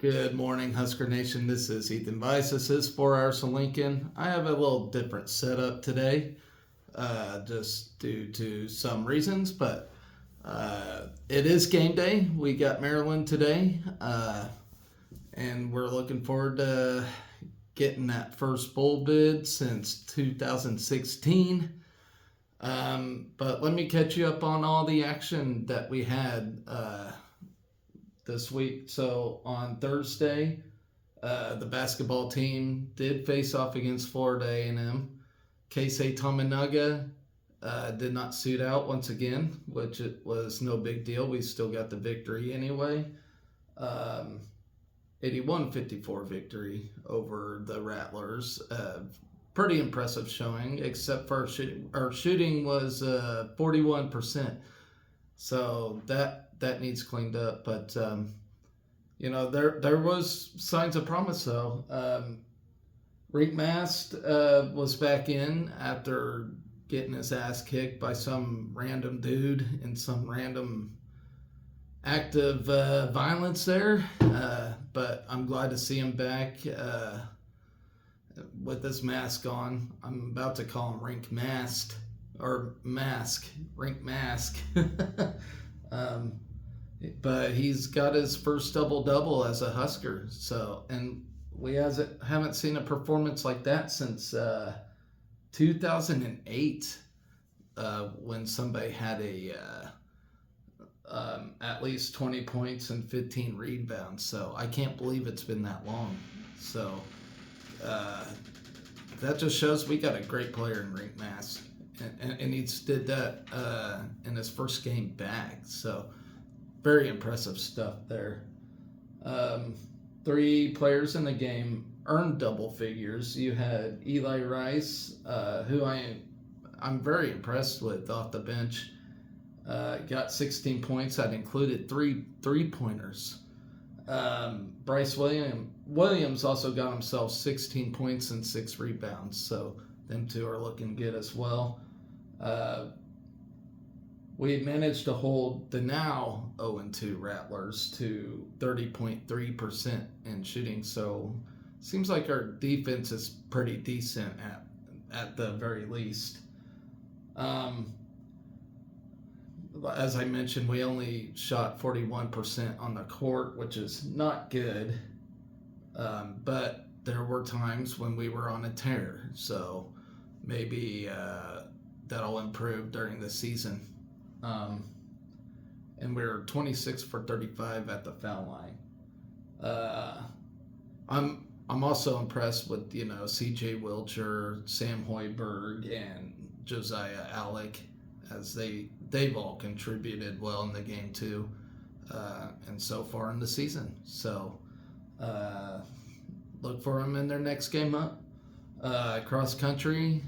Good morning, Husker Nation. This is Ethan Weiss. This is 4 Hours of Lincoln. I have a little different setup today, just due to some reasons, but it is game day. We got Maryland today, and we're looking forward to getting that first bowl bid since 2016. But let me catch you up on all the action that we had this week. So on Thursday, the basketball team did face off against Florida A&M. Keisei Tominaga did not suit out once again, which it was no big deal. We still got the victory anyway. 81-54 victory over the Rattlers. Pretty impressive showing, except for our shooting was 41%. So that needs cleaned up, but there was signs of promise though. Rick Mast was back in after getting his ass kicked by some random dude in some random act of violence there, but I'm glad to see him back with his mask on. I'm about to call him Rink Mast or Mask, Rink Mask. But he's got his first double-double as a Husker. So, and we haven't seen a performance like that since 2008, when somebody had at least 20 points and 15 rebounds. So I can't believe it's been that long. So that just shows we got a great player in Rink Mass. And he did that in his first game back. So very impressive stuff there. 3 players in the game earned double figures. You had Eli Rice, who I'm very impressed with off the bench. Got 16 points. That included 3 3-pointers. Bryce Williams also got himself 16 points and 6 rebounds. So them two are looking good as well. We managed to hold the now 0-2 Rattlers to 30.3% in shooting. So seems like our defense is pretty decent at the very least. As I mentioned, we only shot 41% on the court, which is not good. But there were times when we were on a tear. So maybe that'll improve during the season. And we're 26 for 35 at the foul line. I'm also impressed with C.J. Wilcher, Sam Hoiberg, and Josiah Alec, as they've all contributed well in the game too, and so far in the season. So look for them in their next game up. Cross country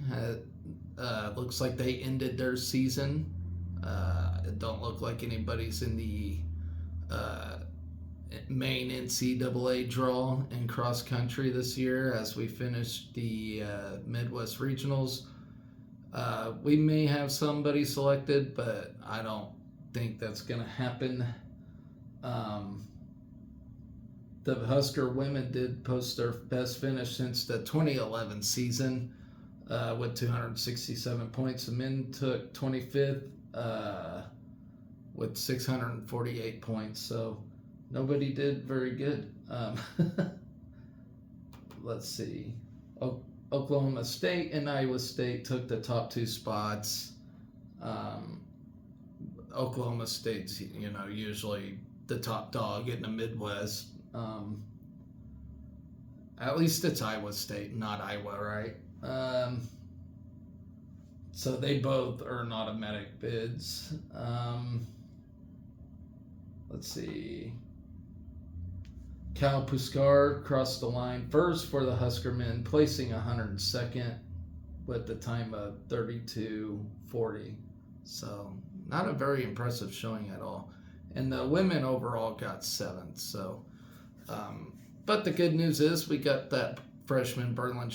looks like they ended their season. It don't look like anybody's in the main NCAA draw in cross country this year as we finish the Midwest Regionals. We may have somebody selected, but I don't think that's going to happen. The Husker women did post their best finish since the 2011 season with 267 points. The men took 25th with 648 points, so nobody did very good. Let's see. Oklahoma State and Iowa State took the top 2 spots. Oklahoma State's, usually the top dog in the Midwest. At least it's Iowa State, not Iowa, right? So they both earn automatic bids. Let's see. Cal Puskar crossed the line first for the Husker men, placing 102nd with the time of 32:40. So not a very impressive showing at all. And the women overall got 7th. So, but the good news is we got that freshman Berlin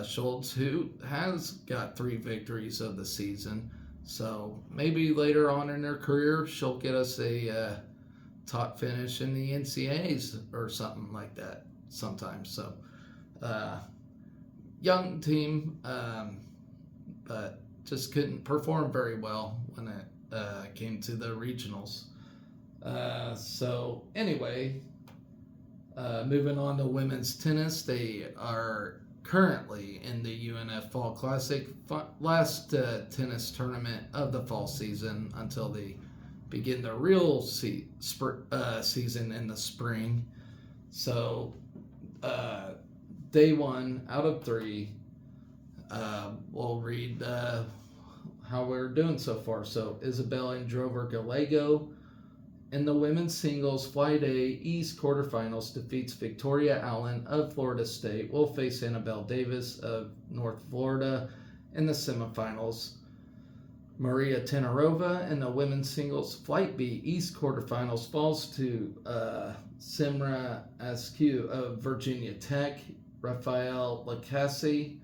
Schultz, who has got 3 victories of the season. So maybe later on in her career she'll get us top finish in the NCAAs or something like that sometimes. So, young team, but just couldn't perform very well when it came to the regionals. So, anyway, moving on to women's tennis, they are currently in the UNF Fall Classic, last tennis tournament of the fall season until they begin the real season in the spring. So, day one out of three, we'll read how we're doing so far. So, Isabel Androver Gallego in the women's singles Flight A East quarterfinals defeats Victoria Allen of Florida State. Will face Annabelle Davis of North Florida in the semifinals. Maria Tenarova in the women's singles Flight B East quarterfinals falls to Simra Askew of Virginia Tech. Rafael Lacassi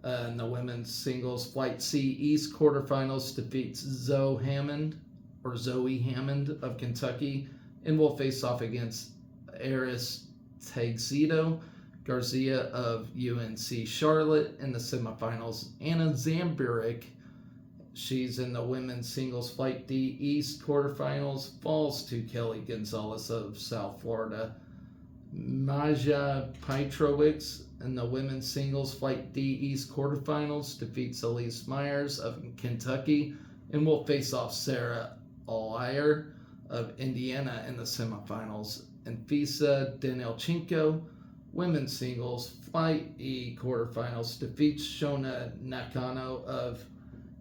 in the women's singles Flight C East quarterfinals defeats Zoe Hammond of Kentucky and will face off against Eris Tagzito Garcia of UNC Charlotte in the semifinals. Anna Zamburik, she's in the women's singles Flight D East quarterfinals, falls to Kelly Gonzalez of South Florida. Maja Pietrowicz in the women's singles Flight D East quarterfinals defeats Elise Myers of Kentucky and will face off Sarah Allaire of Indiana in the semifinals. And Fisa Danilchenko, women's singles Flight E quarterfinals, defeats Shona Nakano of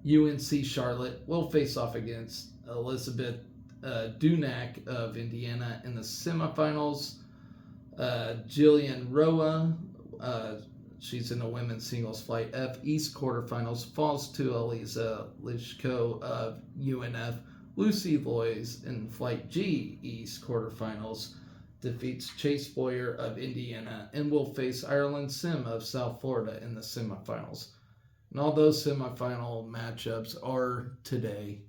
UNC Charlotte, will face off against Elizabeth Dunac of Indiana in the semifinals. Jillian Roa, she's in the women's singles Flight F East quarterfinals, falls to Eliza Lischko of UNF. Lucy Loys in Flight G East quarterfinals defeats Chase Boyer of Indiana and will face Ireland Sim of South Florida in the semifinals. And all those semifinal matchups are today.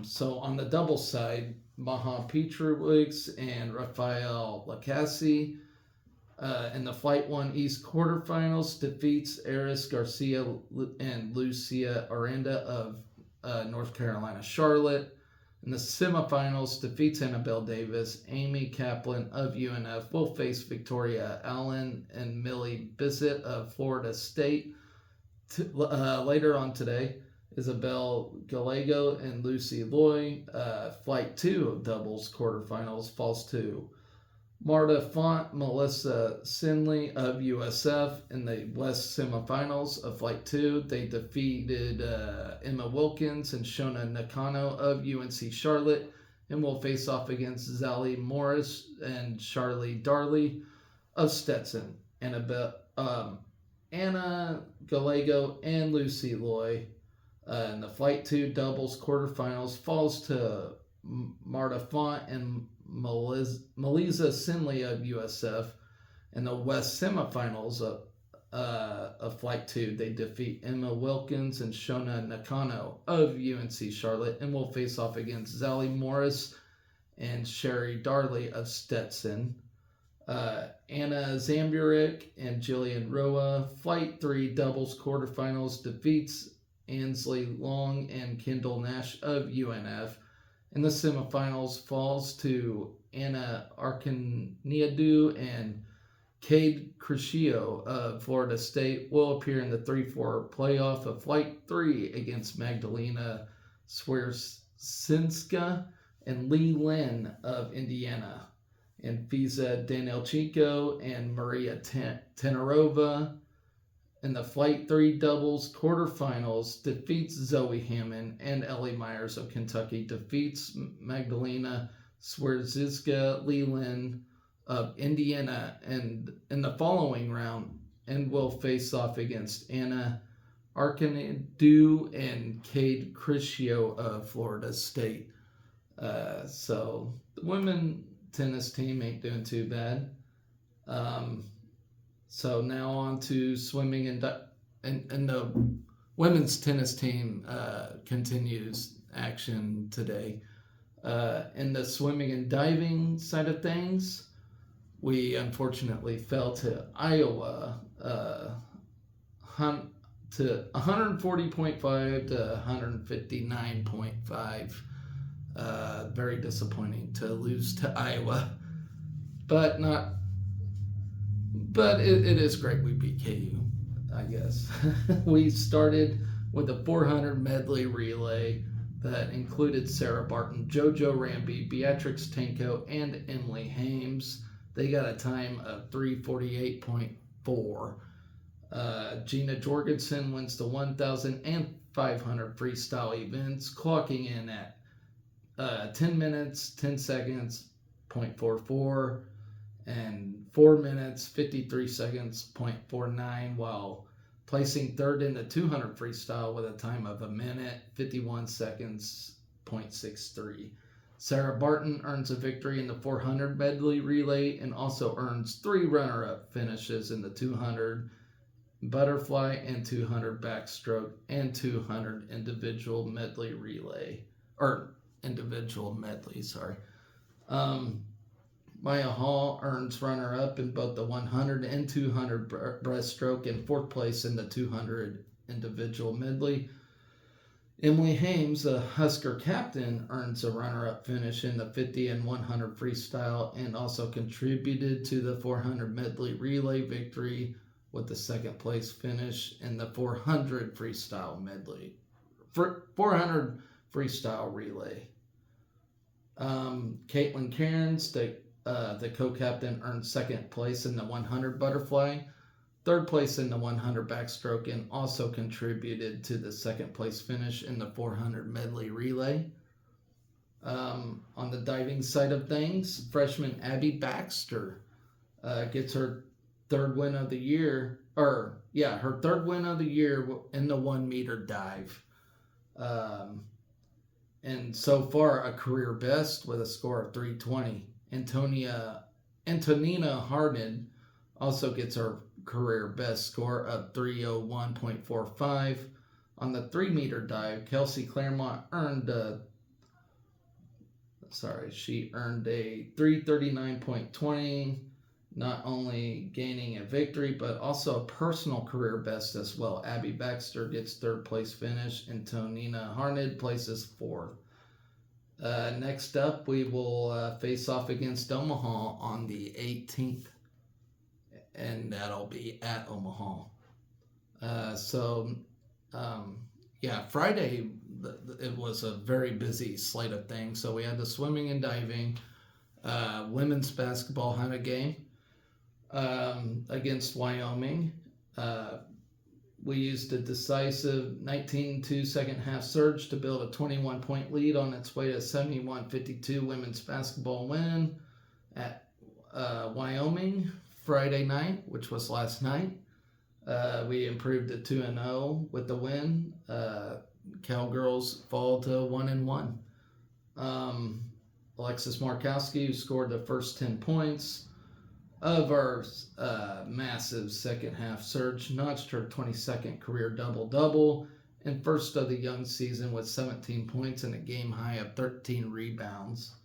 So on the doubles side, Maha Pietrowicz and Rafael Lacassi in the Flight 1 East quarterfinals defeats Eris Garcia and Lucia Aranda of North Carolina Charlotte. In the semifinals, defeats Annabelle Davis. Amy Kaplan of UNF will face Victoria Allen and Millie Bissett of Florida State. Later on today, Isabel Gallego and Lucy Loy, Flight 2 of doubles quarterfinals, falls to Marta Font, Melissa Sinley of USF in the West semifinals of Flight 2. They defeated Emma Wilkins and Shona Nakano of UNC Charlotte and will face off against Zali Morris and Charlie Darley of Stetson. Anna Gallego and Lucy Loy in the Flight 2 doubles quarterfinals falls to Marta Font and Melissa Sinley of USF. In the West semifinals of Flight 2, they defeat Emma Wilkins and Shona Nakano of UNC Charlotte and will face off against Zali Morris and Sherry Darley of Stetson. Anna Zamburik and Jillian Roa, Flight 3 doubles quarterfinals, defeats Ansley Long and Kendall Nash of UNF. In the semifinals, falls to Anna Arkaniadou and Cade Crescio of Florida State, will appear in the 3-4 playoff of Flight 3 against Magdalena Swierczynska and Lee Lin of Indiana. And Fisa Danilchenko and Maria Tenarova in the Flight 3 doubles quarterfinals defeats Zoe Hammond and Ellie Myers of Kentucky, defeats Magdalena Swierczynska Leland of Indiana and in the following round, and will face off against Anna Arkaniadou and Cade Crescio of Florida State. So the women tennis team ain't doing too bad. So now on to swimming, and the women's tennis team continues action today. In the swimming and diving side of things, we unfortunately fell to Iowa to 140.5 to 159.5. Very disappointing to lose to Iowa, but not. But it is great we beat KU, I guess. We started with a 400 medley relay that included Sarah Barton, JoJo Ramby, Beatrix Tanko, and Emily Hames. They got a time of 3:48.4. Gina Jorgensen wins the 1,000 and 500 freestyle events, clocking in at 10 minutes, 10 seconds, 0.44, and 4 minutes, 53 seconds, 0.49, while placing third in the 200 freestyle with a time of 1 minute, 51 seconds, 0.63. Sarah Barton earns a victory in the 400 medley relay and also earns 3 runner-up finishes in the 200 butterfly and 200 backstroke and 200 individual medley relay, or individual medley, sorry. Maya Hall earns runner-up in both the 100 and 200 breaststroke and 4th place in the 200 individual medley. Emily Hames, a Husker captain, earns a runner-up finish in the 50 and 100 freestyle and also contributed to the 400 medley relay victory with the 2nd place finish in the 400 freestyle medley. 400 freestyle relay. Caitlin Cairns, the co-captain, earned 2nd place in the 100 butterfly, 3rd place in the 100 backstroke, and also contributed to the 2nd place finish in the 400 medley relay. On the diving side of things, freshman Abby Baxter gets her 3rd win of the year, her 3rd win of the year in the 1 meter dive. And so far, a career best with a score of 320. Antonina Harden also gets her career best score of 301.45. On the 3 meter dive, Kelsey Claremont earned a 339.20, not only gaining a victory, but also a personal career best as well. Abby Baxter gets 3rd place finish, and Tonina Harned places 4th. Next up, we will face off against Omaha on the 18th, and that'll be at Omaha. Friday, it was a very busy slate of things. So we had the swimming and diving, women's basketball had a game against Wyoming. We used a decisive 19-2 second half surge to build a 21-point lead on its way to a 71-52 women's basketball win at Wyoming Friday night, which was last night. We improved to 2-0 with the win. Cowgirls fall to 1-1. Alexis Markowski, who scored the first 10 points of our massive second half surge, notched her 22nd career double-double and first of the young season with 17 points and a game high of 13 rebounds.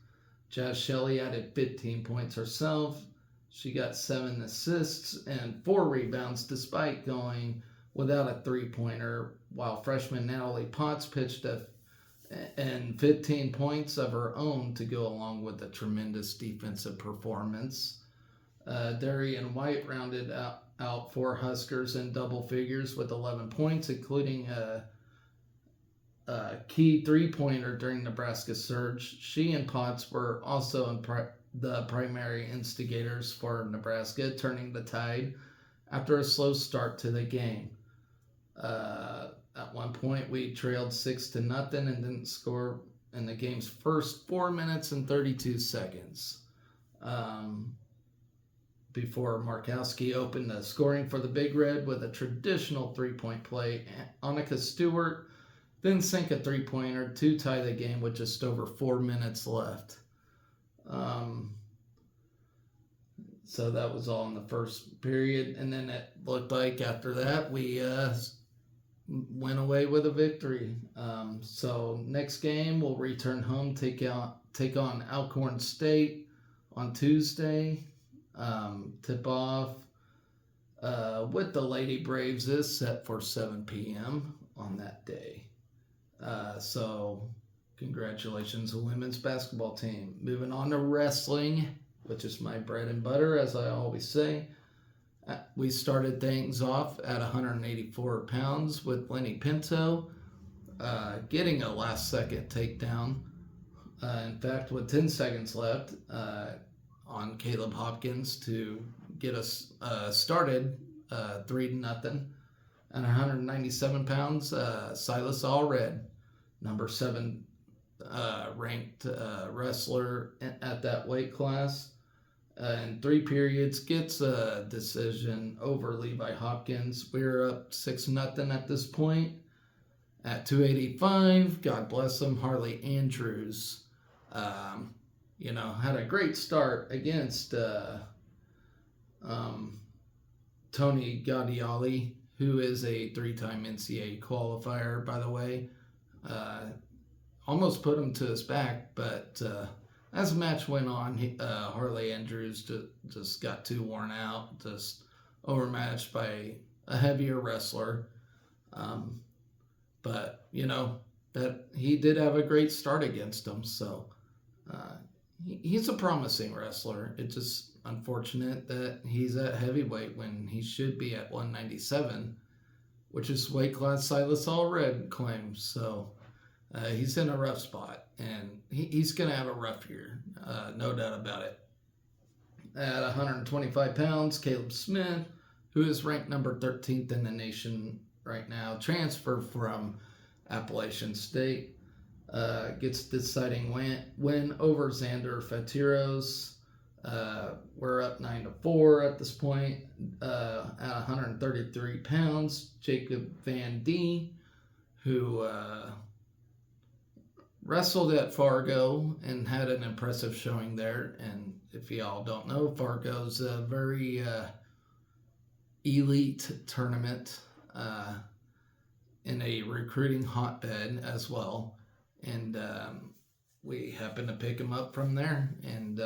Jazz Shelley added 15 points herself. She got 7 assists and 4 rebounds despite going without a three-pointer, while freshman Natalie Potts pitched and 15 points of her own to go along with a tremendous defensive performance. Darian White rounded out 4 Huskers in double figures with 11 points, including a key three-pointer during Nebraska's surge. She and Potts were also the primary instigators for Nebraska, turning the tide after a slow start to the game. At one point, we trailed 6-0 and didn't score in the game's first 4 minutes and 32 seconds. Before Markowski opened the scoring for the Big Red with a traditional three-point play, Annika Stewart then sank a three-pointer to tie the game with just over 4 minutes left. So that was all in the first period, and then it looked like after that we went away with a victory. So next game we'll return home, take take on Alcorn State on Tuesday. Tip off with the Lady Braves is set for 7 p.m. on that day. So, congratulations, the women's basketball team. Moving on to wrestling, which is my bread and butter, as I always say. We started things off at 184 pounds with Lenny Pinto, getting a last-second takedown. In fact, with 10 seconds left on Caleb Hopkins to get us started 3-0. At 197 pounds, Silas Allred, number 7 ranked wrestler at that weight class, in 3 periods, gets a decision over Levi Hopkins. We're up 6-0 at this point. At 285, God bless him, Harley Andrews, had a great start against Tony Gaudiali, who is a 3-time NCAA qualifier, by the way. Almost put him to his back, but as the match went on, Harley Andrews just got too worn out, just overmatched by a heavier wrestler. But, that he did have a great start against him, so he's a promising wrestler. It's just unfortunate that he's at heavyweight when he should be at 197, which is weight class Silas Allred claims. So he's in a rough spot, and he's going to have a rough year, no doubt about it. At 125 pounds, Caleb Smith, who is ranked number 13th in the nation right now, transfer from Appalachian State, gets deciding win over Xander Fatiros. We're up 9-4 at this point. At 133 pounds, Jacob Van D, who wrestled at Fargo and had an impressive showing there. And if y'all don't know, Fargo's a very elite tournament in a recruiting hotbed as well. And we happened to pick him up from there. And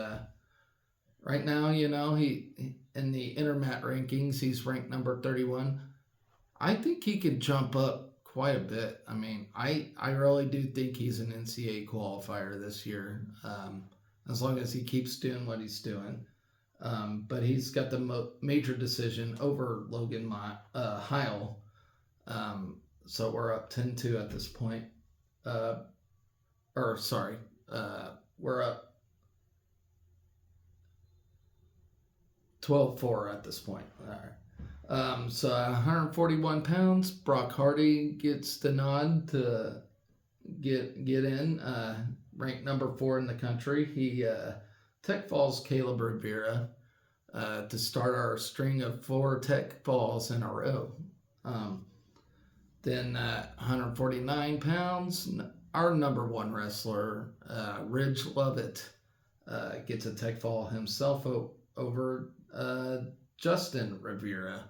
right now, he in the Intermat rankings, he's ranked number 31. I think he can jump up quite a bit. I mean, I really do think he's an NCAA qualifier this year, as long as he keeps doing what he's doing. But he's got the major decision over Logan Heil. So we're up 10-2 at this point. We're up 12-4 at this point. All right. So at 141 pounds, Brock Hardy gets the nod to get in, ranked number 4 in the country. He tech falls Caleb Rivera to start our string of 4 tech falls in a row. Then at 149 pounds, our number 1 wrestler, Ridge Lovett, gets a tech fall himself over Justin Rivera.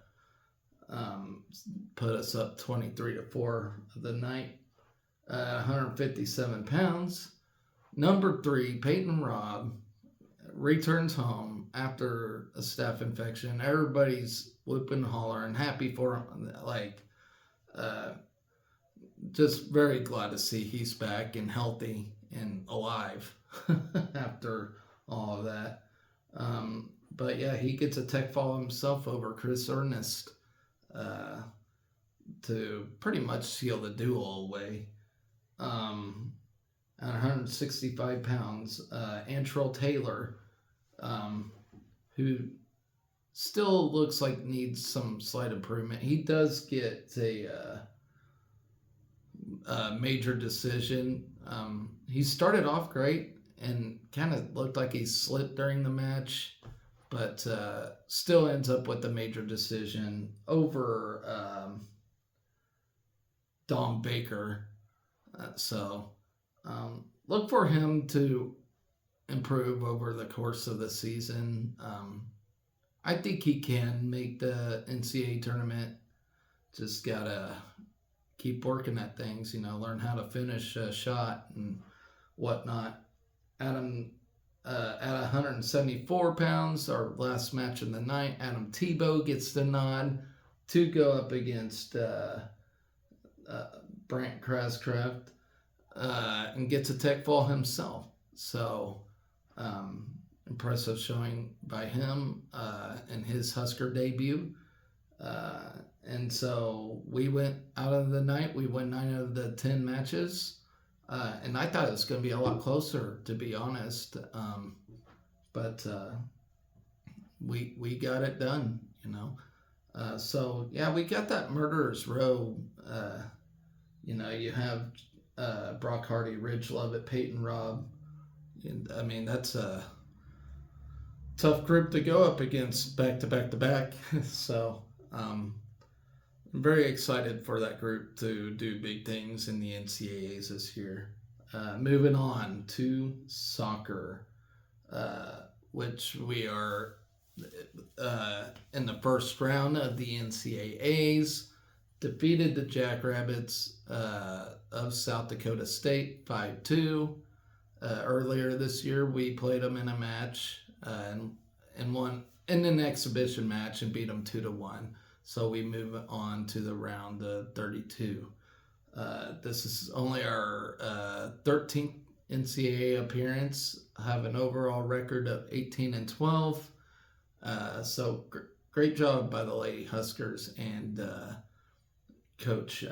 Put us up 23-4 of the night. 157 pounds, number 3, Peyton Robb, returns home after a staph infection. Everybody's whooping and hollering, happy for him. Just very glad to see he's back and healthy and alive after all of that. But yeah, he gets a tech fall himself over Chris Ernest to pretty much seal the duel away. At 165 pounds, Antrell Taylor, who still looks like needs some slight improvement. He does get a major decision. He started off great and kind of looked like he slipped during the match, but still ends up with a major decision over Dom Baker. Look for him to improve over the course of the season. I think he can make the NCAA tournament. Just gotta keep working at things, learn how to finish a shot and whatnot. Adam at 174 pounds, our last match of the night, Adam Tebow gets the nod to go up against Brant Krascraft and gets a tech fall himself. So, impressive showing by him in his Husker debut. And so we went out of the night. We won 9 of the 10 matches. And I thought it was going to be a lot closer, to be honest. But we got it done, you know. So, yeah, we got that murderer's row. You have Brock Hardy, Ridge Lovett, Peyton Robb. I mean, that's a tough group to go up against back to back to back. So, I'm very excited for that group to do big things in the NCAAs this year. Moving on to soccer, which we are in the first round of the NCAAs. Defeated the Jackrabbits of South Dakota State 5-2. Earlier this year, we played them in a match and won in an exhibition match and beat them 2-1. So we move on to the round of 32. This is only our 13th NCAA appearance. Have an overall record of 18-12. So great job by the Lady Huskers and Coach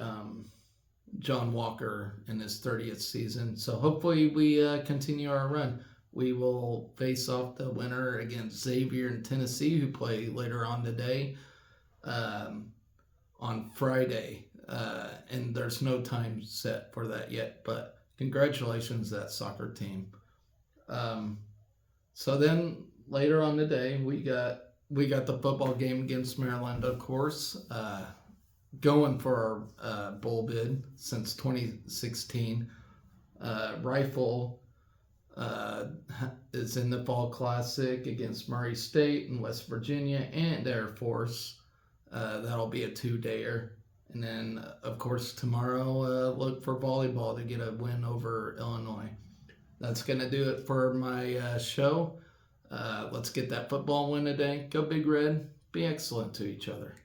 John Walker in his 30th season. So hopefully we continue our run. We will face off the winner against Xavier in Tennessee, who play later on today on Friday. And there's no time set for that yet, but congratulations, that soccer team. So then later on today, we got the football game against Maryland, of course, going for our bowl bid since 2016. Rifle is in the Fall Classic against Murray State and West Virginia and Air Force. That'll be a 2-dayer. And then, of course, tomorrow, look for volleyball to get a win over Illinois. That's going to do it for my show. Let's get that football win today. Go Big Red. Be excellent to each other.